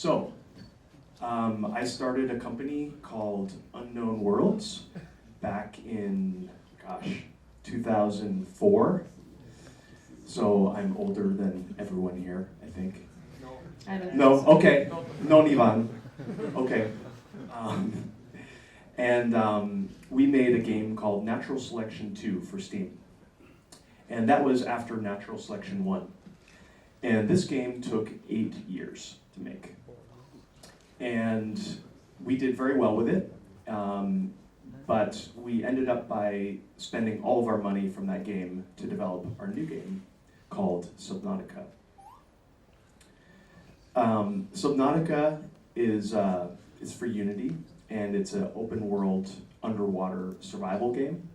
So, I started a company called Unknown Worlds back in, 2004. So I'm older than everyone here, I think. No, okay. No, Ivan. Okay. We made a game called Natural Selection 2 for Steam. And that was after Natural Selection 1. And this game took 8 years to make. And we did very well with it, but we ended up by spending all of our money from that game to develop our new game called Subnautica. Subnautica is for Unity, and it's an open world underwater survival game.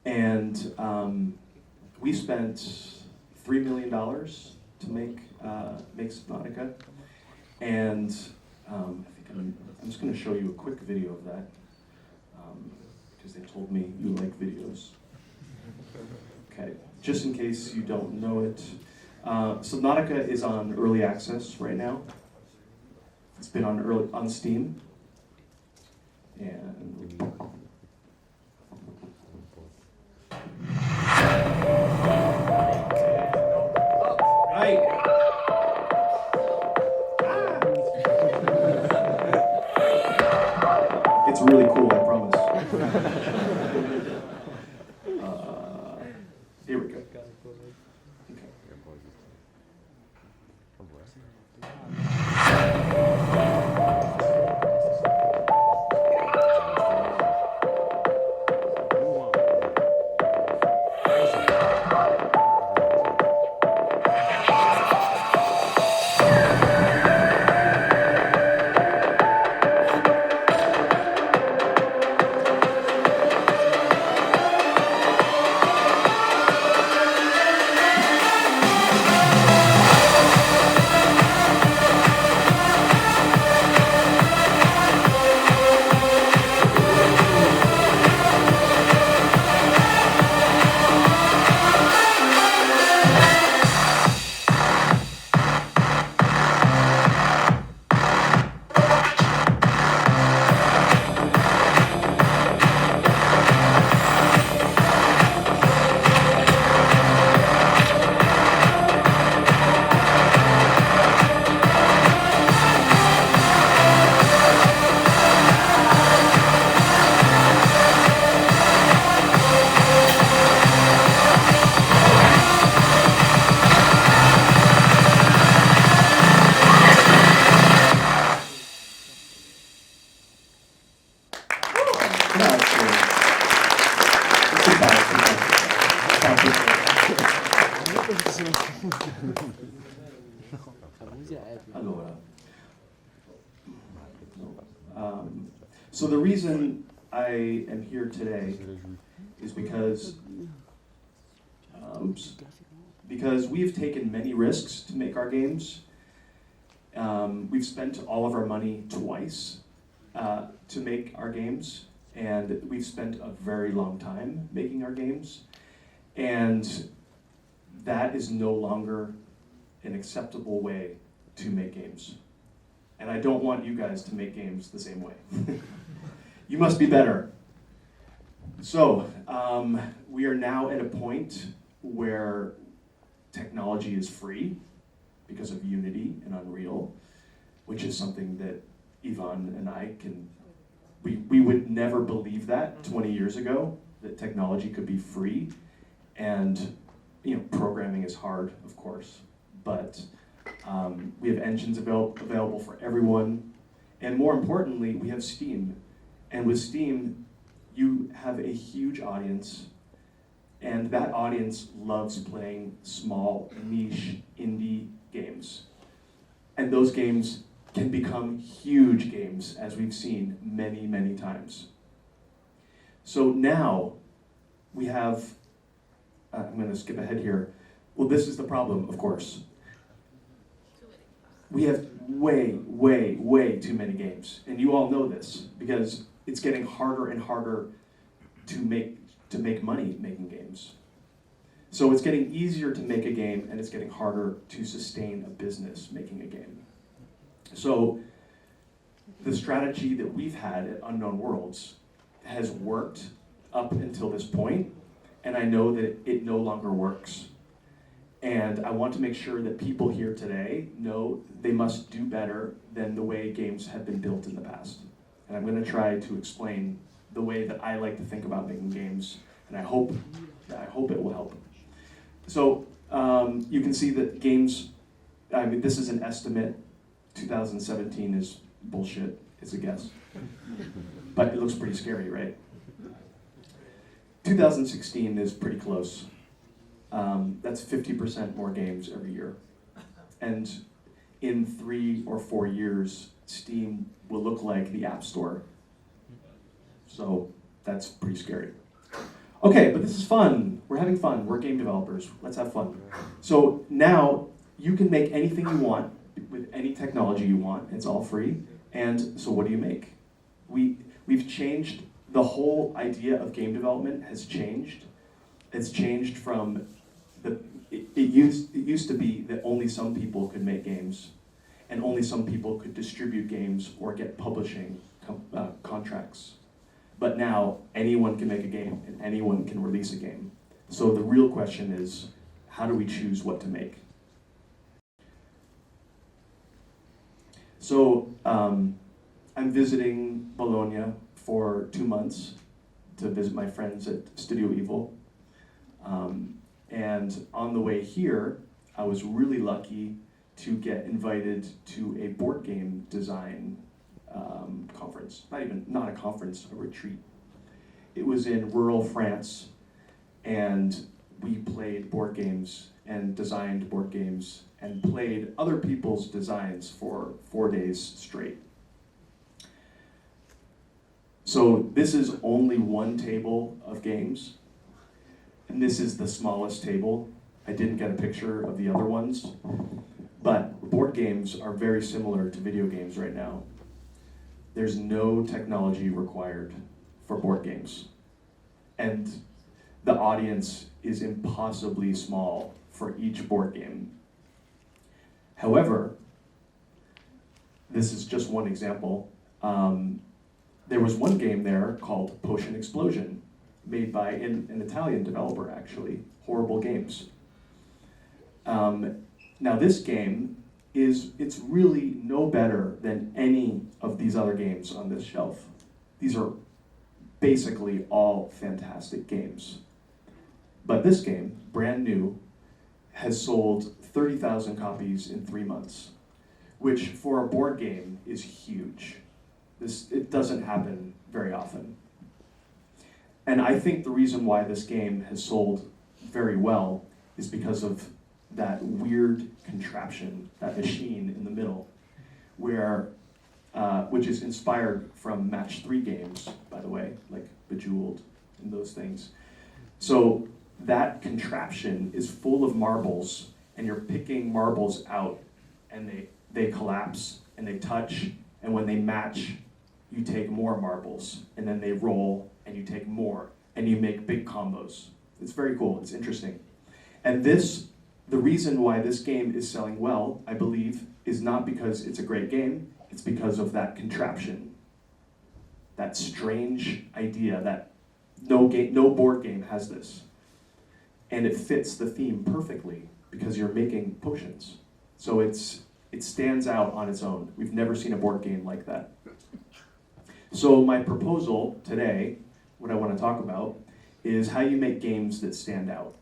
And we spent $3 million to make Subnautica. And I think I'm just going to show you a quick video of that, because they told me you like videos. Okay, just in case you don't know it, Subnautica is on early access right now. It's been on Steam, and right. It's really cool, I promise. Here we go. Okay. Allora, so the reason I am here today is because we've taken many risks to make our games. We've spent all of our money twice to make our games, and we've spent a very long time making our games, and that is no longer an acceptable way to make games. And I don't want you guys to make games the same way. You must be better. So, we are now at a point where technology is free because of Unity and Unreal, which is something that Ivan and I we would never believe that 20 years ago, that technology could be free. And programming is hard, of course, but we have engines available for everyone. And more importantly, we have Steam. And with Steam, you have a huge audience, and that audience loves playing small, niche, indie games. And those games can become huge games, as we've seen many, many times. So now we have, I'm going to skip ahead here. Well, this is the problem, of course. We have way, way, way too many games. And you all know this, because it's getting harder and harder to make money making games. So it's getting easier to make a game, and it's getting harder to sustain a business making a game. So the strategy that we've had at Unknown Worlds has worked up until this point, and I know that it no longer works. And I want to make sure that people here today know they must do better than the way games have been built in the past. And I'm going to try to explain the way that I like to think about making games, and I hope it will help. So you can see that games, I mean, this is an estimate. 2017 is bullshit, it's a guess. But it looks pretty scary, right? 2016 is pretty close. That's 50% more games every year. And in 3 or 4 years, Steam will look like the App Store. So that's pretty scary. Okay, but this is fun. We're having fun. We're game developers. Let's have fun. So now you can make anything you want with any technology you want. It's all free. And so what do you make? We've changed, the whole idea of game development has changed. It's changed from it used to be that only some people could make games, and only some people could distribute games or get publishing contracts. But now anyone can make a game and anyone can release a game. So the real question is, how do we choose what to make? So I'm visiting Bologna for 2 months to visit my friends at Studio Evil. And on the way here, I was really lucky to get invited to a board game design conference. Not a conference, a retreat. It was in rural France, and we played board games and designed board games and played other people's designs for 4 days straight. So this is only one table of games, and this is the smallest table. I didn't get a picture of the other ones, but board games are very similar to video games right now. There's no technology required for board games, and the audience is impossibly small for each board game. However, this is just one example. There was one game there called Potion Explosion, made by an Italian developer, actually. Horrible Games. Now this game it's really no better than any of these other games on this shelf. These are basically all fantastic games. But this game, brand new, has sold 30,000 copies in 3 months, which for a board game is huge. It doesn't happen very often. And I think the reason why this game has sold very well is because of that weird contraption, that machine in the middle, which is inspired from Match 3 games, by the way, like Bejeweled and those things. So that contraption is full of marbles, and you're picking marbles out, and they collapse, and they touch, and when they match, you take more marbles, and then they roll, and you take more, and you make big combos. It's very cool, it's interesting. And the reason why this game is selling well, I believe, is not because it's a great game, it's because of that contraption. That strange idea that no board game has this. And it fits the theme perfectly because you're making potions. So it stands out on its own. We've never seen a board game like that. So my proposal today, what I want to talk about, is how you make games that stand out.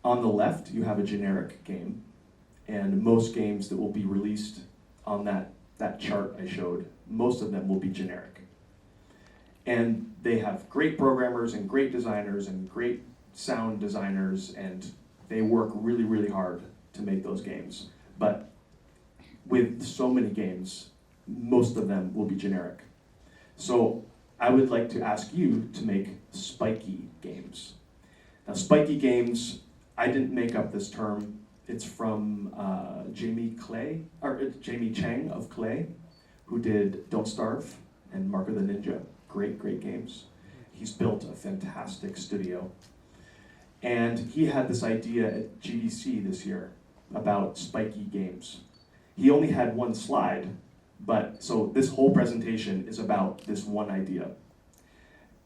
On the left, you have a generic game, and most games that will be released on that chart I showed, most of them will be generic. And they have great programmers and great designers and great sound designers, and they work really, really hard to make those games. But with so many games, most of them will be generic. So I would like to ask you to make spiky games. Now, spiky games, I didn't make up this term. It's from Jamie Cheng of Klei, who did Don't Starve and Mark of the Ninja. Great, great games. He's built a fantastic studio. And he had this idea at GDC this year about spiky games. He only had one slide, but so this whole presentation is about this one idea.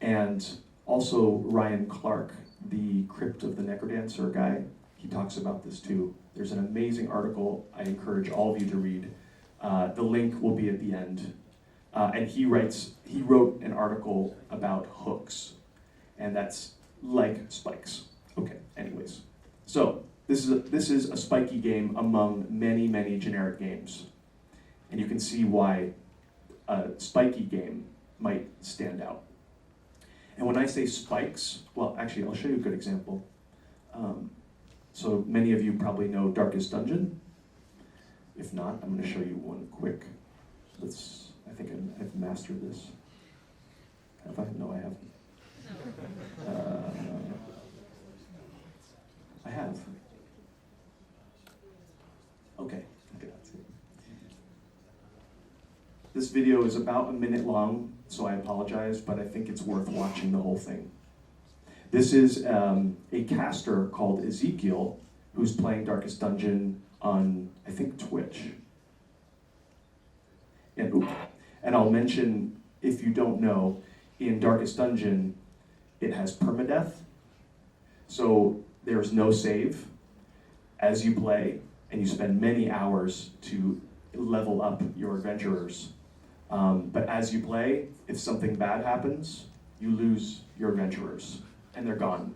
And also Ryan Clark, the Crypt of the Necrodancer guy, he talks about this too. There's an amazing article I encourage all of you to read. The link will be at the end. And he wrote an article about hooks, and that's like spikes. Okay, anyways. So this is a spiky game among many, many generic games. And you can see why a spiky game might stand out. And when I say spikes, well, actually, I'll show you a good example. So many of you probably know Darkest Dungeon. If not, I'm going to show you one quick. I think I've mastered this. Have I? No, I haven't. I have. Okay, that's it. This video is about a minute long, so I apologize, but I think it's worth watching the whole thing. This is a caster called Ezekiel, who's playing Darkest Dungeon on, I think, Twitch. And I'll mention, if you don't know, in Darkest Dungeon, it has permadeath. So there's no save as you play, and you spend many hours to level up your adventurers. But as you play, if something bad happens, you lose your adventurers, and they're gone.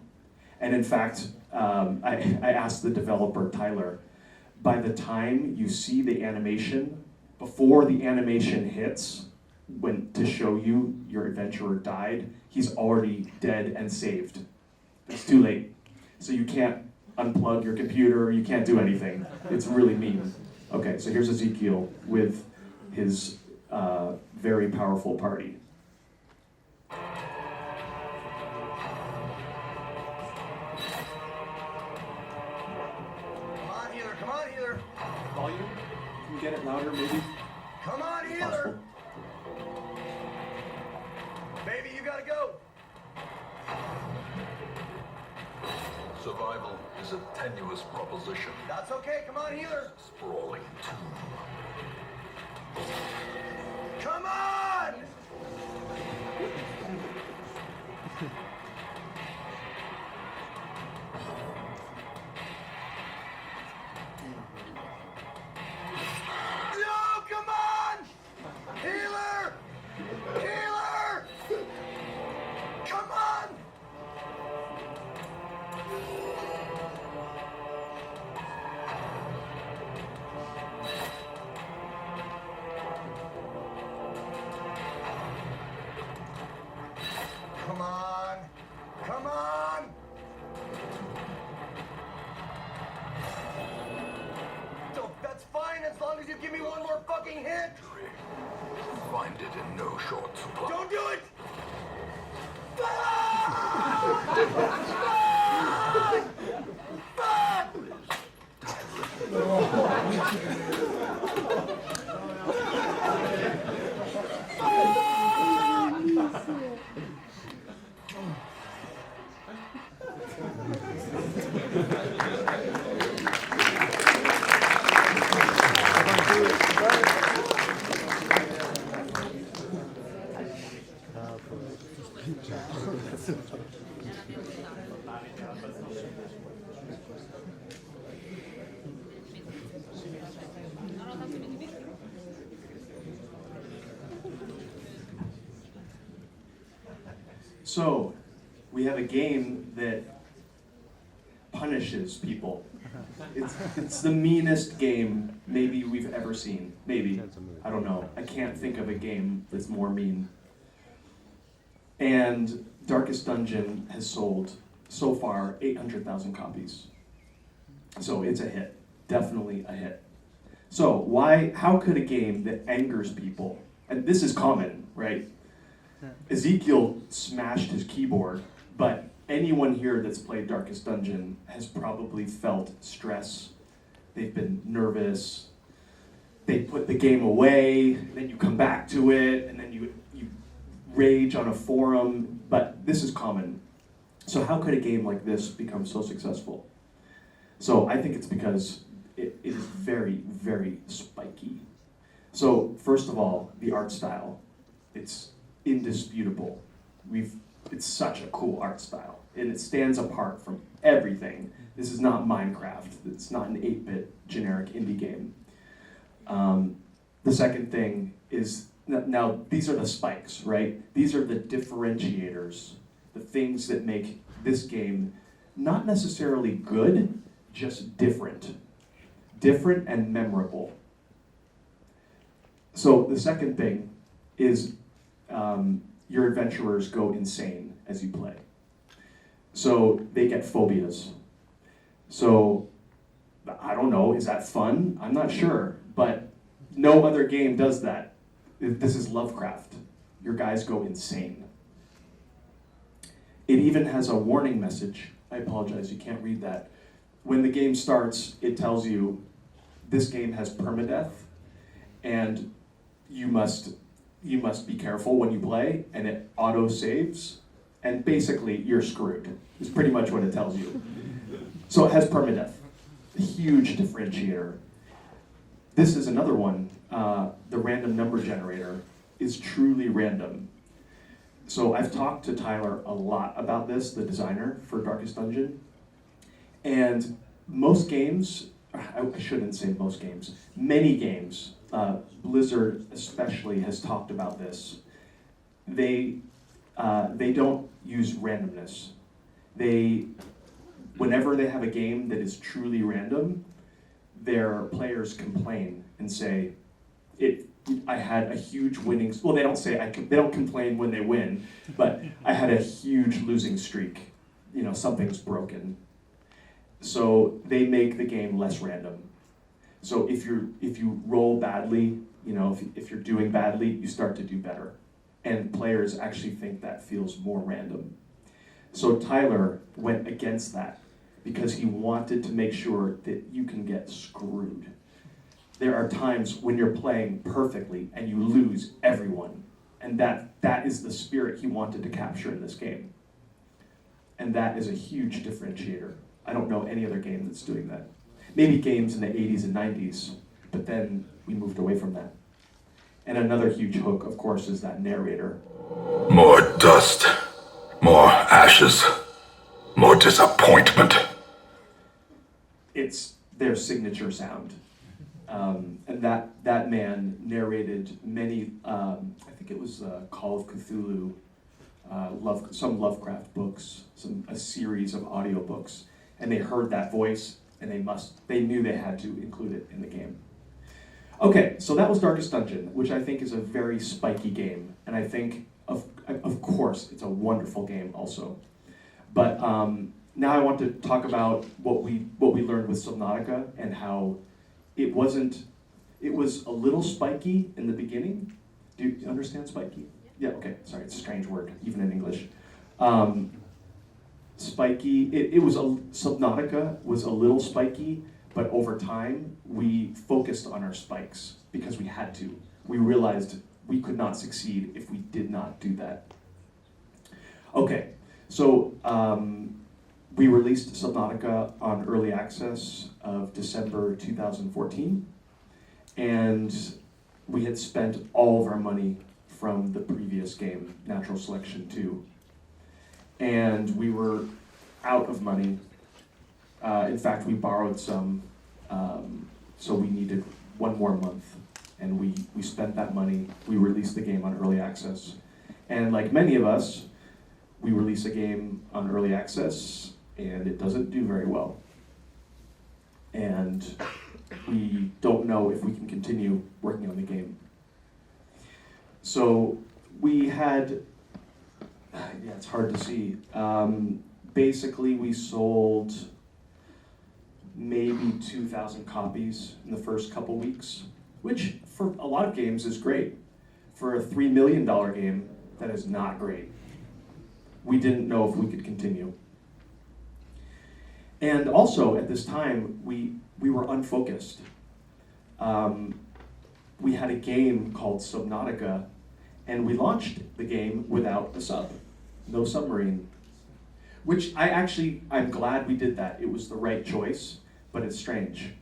And in fact, I asked the developer, Tyler, by the time you see the animation, before the animation hits, to show you your adventurer died, he's already dead and saved. It's too late. So you can't unplug your computer, you can't do anything. It's really mean. Okay, so here's Ezekiel with his very powerful party. Come on, healer. Volume? Can you get it louder, maybe? Come on, healer. Baby, you gotta go. Survival is a tenuous proposition. That's okay. Come on, healer. Sprawling tomb. Come on! No, come on! Healer! Healer! Come on! Come on! Come on! So that's fine as long as you give me one more fucking hint! Find it in no short supply. Don't do it! So, we have a game that punishes people. It's the meanest game maybe we've ever seen. Maybe. I don't know. I can't think of a game that's more mean. And Darkest Dungeon has sold, so far, 800,000 copies. So it's a hit. Definitely a hit. So how could a game that angers people, and this is common, right? Ezekiel smashed his keyboard, but anyone here that's played Darkest Dungeon has probably felt stress. They've been nervous. They put the game away, then you come back to it, and then you rage on a forum, but this is common. So how could a game like this become so successful? So I think it's because it is very, very spiky. So first of all, the art style, it's indisputable. It's such a cool art style, and it stands apart from everything. This is not Minecraft. It's not an 8-bit generic indie game. The second thing is, now these are the spikes, right? These are the differentiators, the things that make this game not necessarily good, just different. Different and memorable. So the second thing is your adventurers go insane as you play. So they get phobias. So I don't know, is that fun? I'm not sure, but no other game does that. This is Lovecraft. Your guys go insane. It even has a warning message. I apologize, you can't read that. When the game starts, it tells you this game has permadeath, and you must be careful when you play, and it auto-saves, and basically you're screwed, is pretty much what it tells you. So it has permadeath, a huge differentiator. This is another one, the random number generator is truly random. So I've talked to Tyler a lot about this, the designer for Darkest Dungeon, and most games, I shouldn't say most games, many games, Blizzard especially has talked about this. They don't use randomness. Whenever they have a game that is truly random, their players complain and say, I had a huge winning, well, they don't say, they don't complain when they win, but I had a huge losing streak. Something's broken. So they make the game less random. So if you roll badly, if you're doing badly, you start to do better. And players actually think that feels more random. So Tyler went against that because he wanted to make sure that you can get screwed. There are times when you're playing perfectly and you lose everyone. And that is the spirit he wanted to capture in this game. And that is a huge differentiator. I don't know any other game that's doing that. Maybe games in the 80s and 90s, but then we moved away from that. And another huge hook, of course, is that narrator. More dust, more ashes, more disappointment. It's their signature sound. And that man narrated many, I think it was Call of Cthulhu, some Lovecraft books, a series of audiobooks, and they heard that voice, and they knew they had to include it in the game. Okay, so that was Darkest Dungeon, which I think is a very spiky game, and I think, of course, it's a wonderful game also. But now I want to talk about what we learned with Subnautica and how it was a little spiky in the beginning. Do you understand spiky? Yeah, okay, sorry, it's a strange word, even in English. Spiky, Subnautica was a little spiky, but over time, we focused on our spikes because we had to. We realized we could not succeed if we did not do that. Okay, so we released Subnautica on early access of December 2014, and we had spent all of our money from the previous game, Natural Selection 2. And we were out of money. In fact, we borrowed some, so we needed one more month. And we spent that money. We released the game on early access. And like many of us, we release a game on early access, and it doesn't do very well. And we don't know if we can continue working on the game. So we had, it's hard to see. Basically, we sold maybe 2,000 copies in the first couple weeks, which for a lot of games is great. For a $3 million game, that is not great. We didn't know if we could continue. And also, at this time, we were unfocused. We had a game called Subnautica, and we launched the game without a sub, no submarine. Which I'm glad we did that. It was the right choice, but it's strange.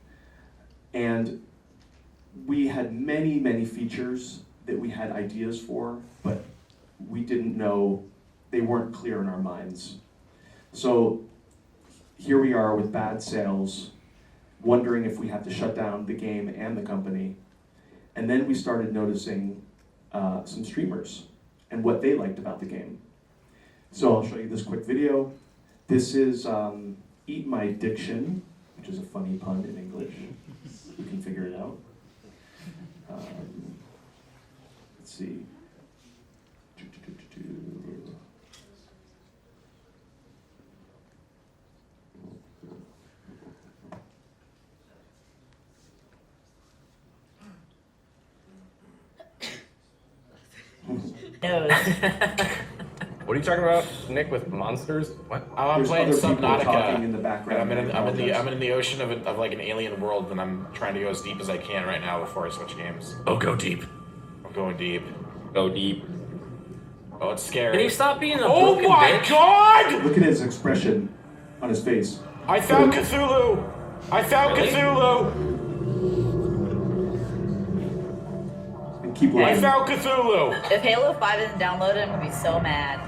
And we had many, many features that we had ideas for, but we didn't know, they weren't clear in our minds. So here we are with bad sales, wondering if we had to shut down the game and the company. And then we started noticing some streamers and what they liked about the game. So I'll show you this quick video. This is Eat My Diction, which is a funny pun in English. You can figure it out. Let's see. No. What are you talking about, Nick, with monsters? What? Oh, I'm There's playing other people Subnautica. talking in the And background. I'm in the ocean of like an alien world, and I'm trying to go as deep as I can right now before I switch games. Oh, go deep. I'm going deep. Go deep. Oh, it's scary. Can you stop being a Oh broken my bitch? god! Look at his expression on his face. I found Cthulhu! I found Really? Cthulhu! And keep I looking. found Cthulhu! If Halo 5 isn't downloaded, I'm gonna be so mad.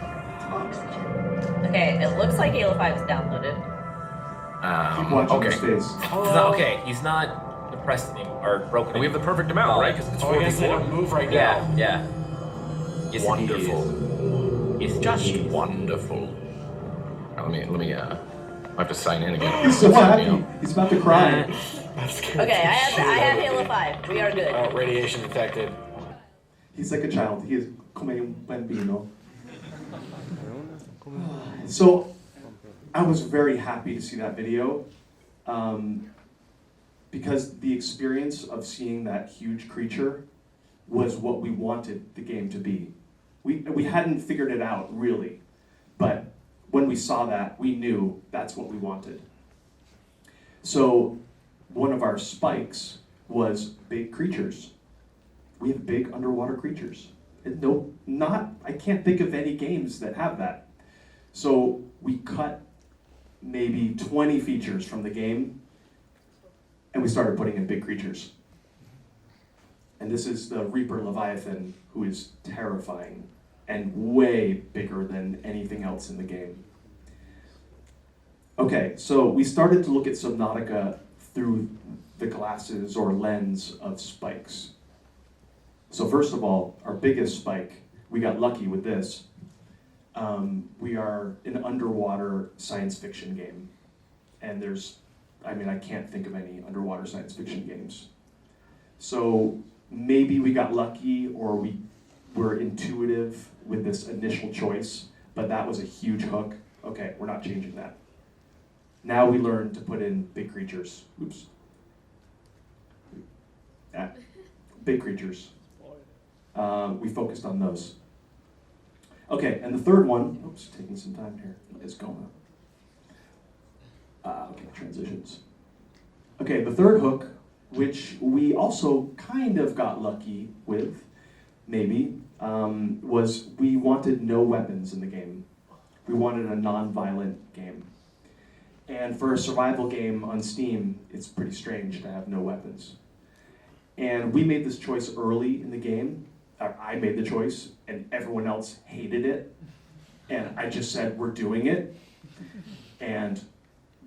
Okay, it looks like Halo 5 is downloaded. Keep watching okay. his face. Okay, he's not depressed anymore, or broken We have the perfect amount, Oh, right? Because it's Oh, I guess they 4v4. don't move right Yeah, now. yeah. Yes, Wonderful. It's Just wonderful. Now, let me, I have to sign in again. He's so happy. He's about to cry. That's scary. Okay, I have Halo 5. We are good. Oh, radiation detected. He's like a child. He is come un bambino. So, I was very happy to see that video, because the experience of seeing that huge creature was what we wanted the game to be. We hadn't figured it out, really, but when we saw that, we knew that's what we wanted. So, one of our spikes was big creatures. We have big underwater creatures. And I can't think of any games that have that. So we cut maybe 20 features from the game, and we started putting in big creatures. And this is the Reaper Leviathan, who is terrifying and way bigger than anything else in the game. Okay, so we started to look at Subnautica through the glasses or lens of spikes. So first of all, our biggest spike, we got lucky with this. We are an underwater science fiction game. And I can't think of any underwater science fiction games. So maybe we got lucky, or we were intuitive with this initial choice, but that was a huge hook. Okay, we're not changing that. Now we learn to put in big creatures. Oops. Yeah, big creatures. We focused on those. Okay, and the third one, oops, taking some time here, is going up. Okay, transitions. Okay, the third hook, which we also kind of got lucky with, maybe, was we wanted no weapons in the game. We wanted a non-violent game. And for a survival game on Steam, it's pretty strange to have no weapons. And we made this choice early in the game. I made the choice, and everyone else hated it. And I just said, we're doing it. And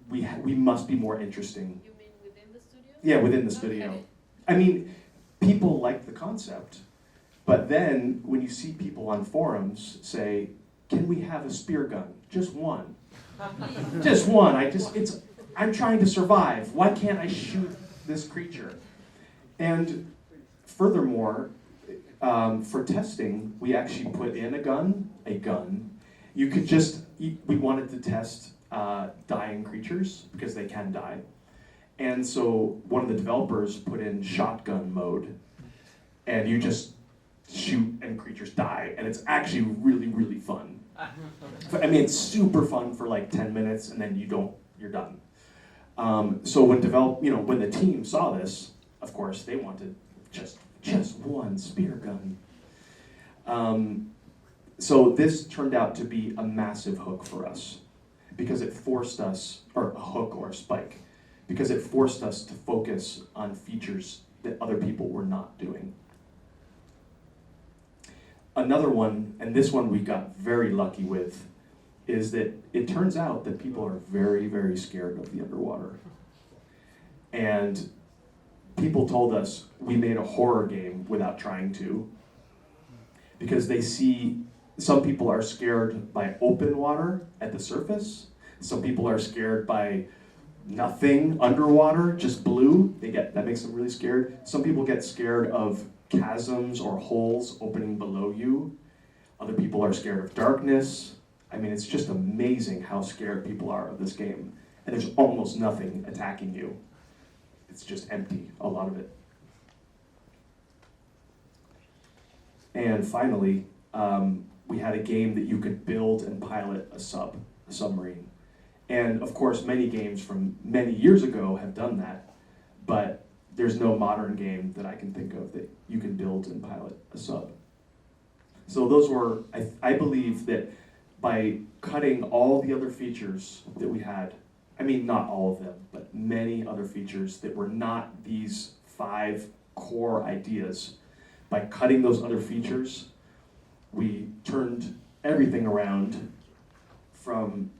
we must be more interesting. You mean within the studio? Yeah, within the studio. Okay. I mean, people like the concept. But then, when you see people on forums say, can we have a spear gun? Just one. Just one. I'm trying to survive. Why can't I shoot this creature? And furthermore, for testing, we actually put in a gun. You could we wanted to test dying creatures, because they can die. And so one of the developers put in shotgun mode, and you just shoot and creatures die, and it's actually really, really fun. I mean, it's super fun for like 10 minutes, and then you're done. So when the team saw this, of course, they wanted just one spear gun. So this turned out to be a massive hook for us, because it forced us, or a hook or a spike, because it forced us to focus on features that other people were not doing. Another one, and this one we got very lucky with, is that it turns out that people are very, very scared of the underwater. And people told us we made a horror game without trying to, because they see some people are scared by open water at the surface. Some people are scared by nothing underwater, just blue. That makes them really scared. Some people get scared of chasms or holes opening below you. Other people are scared of darkness. I mean, it's just amazing how scared people are of this game. And there's almost nothing attacking you. It's just empty, a lot of it. And finally, we had a game that you could build and pilot a submarine. And of course, many games from many years ago have done that, but there's no modern game that I can think of that you can build and pilot a sub. So those were, I believe that by cutting all the other features that we had, I mean, not all of them, but many other features that were not these 5 core ideas, by cutting those other features, we turned everything around from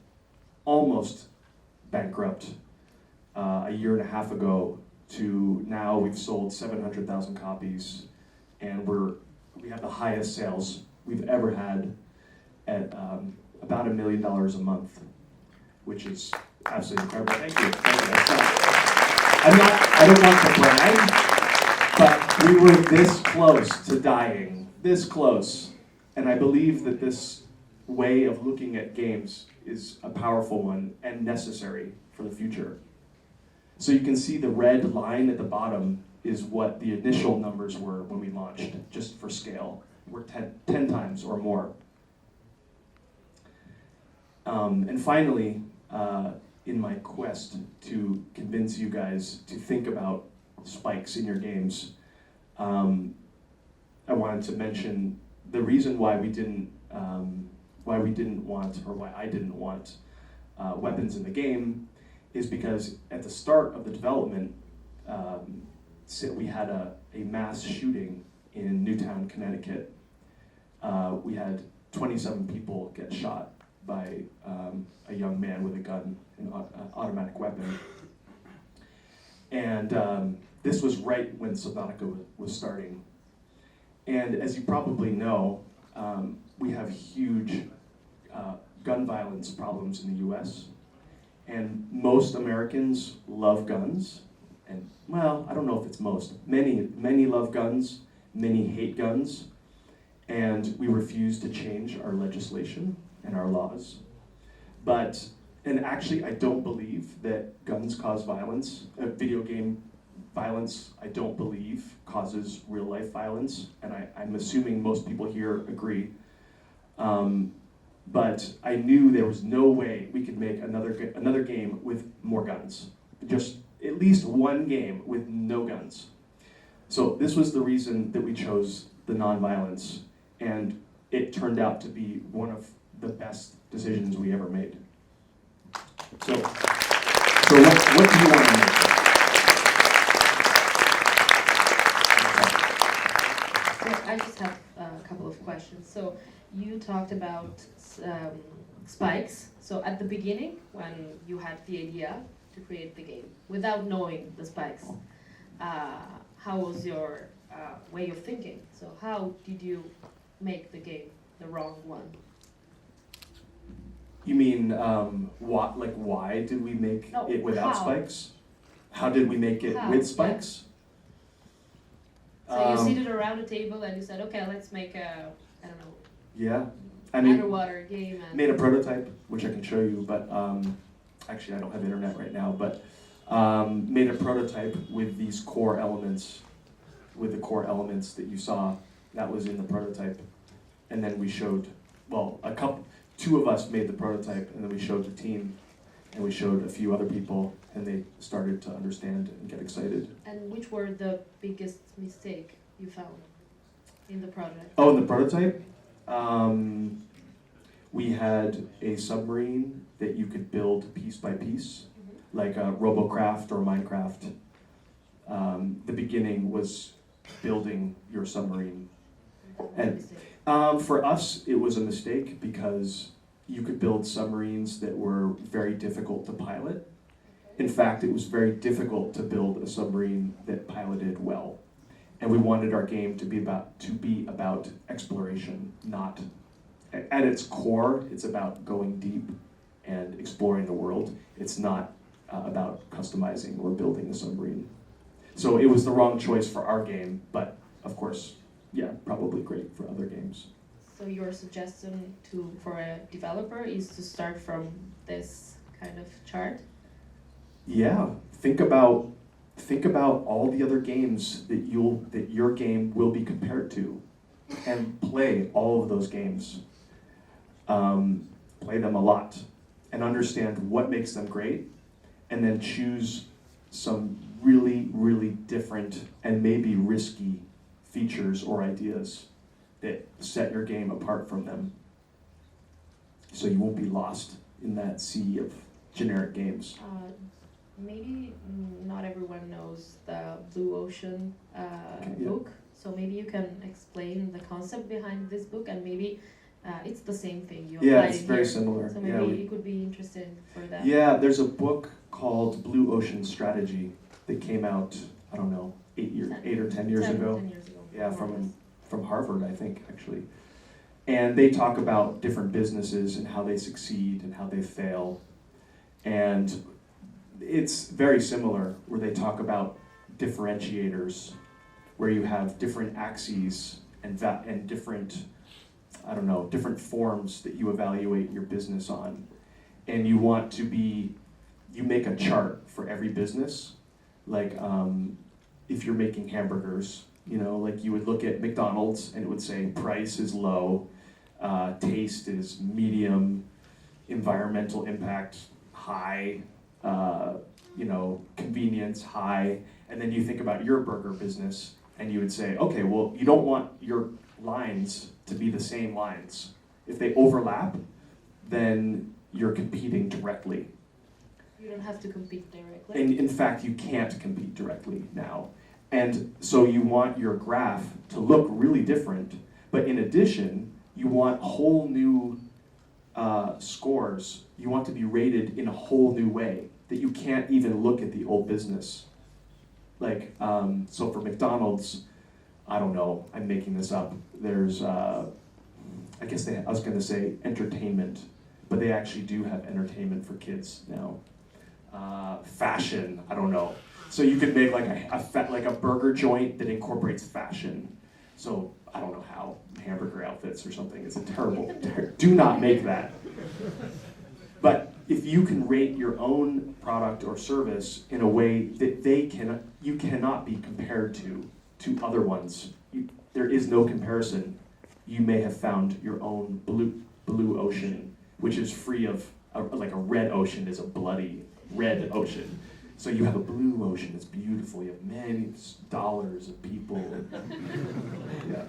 almost bankrupt a year and a half ago to now we've sold 700,000 copies, and we have the highest sales we've ever had at about $1 million a month, which is absolutely incredible. Thank you. I don't want to brag, but we were this close to dying, this close. And I believe that this way of looking at games is a powerful one and necessary for the future. So you can see the red line at the bottom is what the initial numbers were when we launched, just for scale. We're 10 times or more. And finally, in my quest to convince you guys to think about spikes in your games, I wanted to mention the reason why I didn't want weapons in the game is because at the start of the development, we had a mass shooting in Newtown, Connecticut. We had 27 people get shot by a young man with a gun, an automatic weapon. And this was right when Subnautica was starting. And as you probably know, we have huge gun violence problems in the US. And most Americans love guns. And well, I don't know if it's most. Many love guns, many hate guns. And we refuse to change our legislation and our laws. And actually, I don't believe that guns cause violence. Video game violence, I don't believe, causes real life violence. And I'm assuming most people here agree. But I knew there was no way we could make another game with more guns. Just at least one game with no guns. So this was the reason that we chose the non-violence, and it turned out to be one of the best decisions we ever made. So what do you want to make? So I just have a couple of questions. So you talked about spikes. So at the beginning, when you had the idea to create the game, without knowing the spikes, how was your way of thinking? So how did you make the game the wrong one? You mean why did we make it without spikes? How did we make it with spikes? So you seated around a table and you said, okay, let's make a, I don't know. Yeah, I mean, underwater game. And made a prototype, which I can show you, but actually I don't have internet right now, but made a prototype with these core elements, with the core elements that you saw, that was in the prototype. And then we showed, well, two of us made the prototype, and then we showed the team, and we showed a few other people, and they started to understand and get excited. And which were the biggest mistake you found in the project? Oh, in the prototype? We had a submarine that you could build piece by piece. like Robocraft or Minecraft. The beginning was building your submarine. And for us, it was a mistake because you could build submarines that were very difficult to pilot. In fact, it was very difficult to build a submarine that piloted well. And we wanted our game to be about exploration, not at its core, it's about going deep and exploring the world. It's not about customizing or building a submarine. So it was the wrong choice for our game, but of course, yeah, probably great for other games. So your suggestion for a developer is to start from this kind of chart? Yeah, think about all the other games that your game will be compared to, and play all of those games. Play them a lot, and understand what makes them great, and then choose some really, really different and maybe risky features or ideas that set your game apart from them, so you won't be lost in that sea of generic games. Maybe not everyone knows the Blue Ocean Okay, yeah. book, so maybe you can explain the concept behind this book, and maybe it's the same thing you Yeah, applied it's it very here. similar. So Yeah, maybe it could be interesting for that. yeah, there's a book called Blue Ocean Strategy that came out, I don't know, 8 or 10 years ago. 10 years ago. Yeah, more or less. from Harvard, I think, actually. And they talk about different businesses and how they succeed and how they fail. And it's very similar, where they talk about differentiators, where you have different axes and different, I don't know, different forms that you evaluate your business on. And you make a chart for every business. Like if you're making hamburgers, like you would look at McDonald's and it would say price is low, taste is medium, environmental impact high, convenience high. And then you think about your burger business and you would say, okay, well, you don't want your lines to be the same lines. If they overlap, then you're competing directly. You don't have to compete directly. And in fact, you can't compete directly now. And so you want your graph to look really different, but in addition, you want whole new scores. You want to be rated in a whole new way that you can't even look at the old business. Like, so for McDonald's, I don't know, I'm making this up. There's, I was gonna say entertainment, but they actually do have entertainment for kids now. Fashion, I don't know. So you could make like a burger joint that incorporates fashion. So I don't know how, hamburger outfits or something. It's a terrible, do not make that. But if you can rate your own product or service in a way that you cannot be compared to other ones. There is no comparison. You may have found your own blue ocean, which is free of, like a red ocean is a bloody red ocean. So you have a blue ocean that's beautiful. You have many dollars of people. Yeah.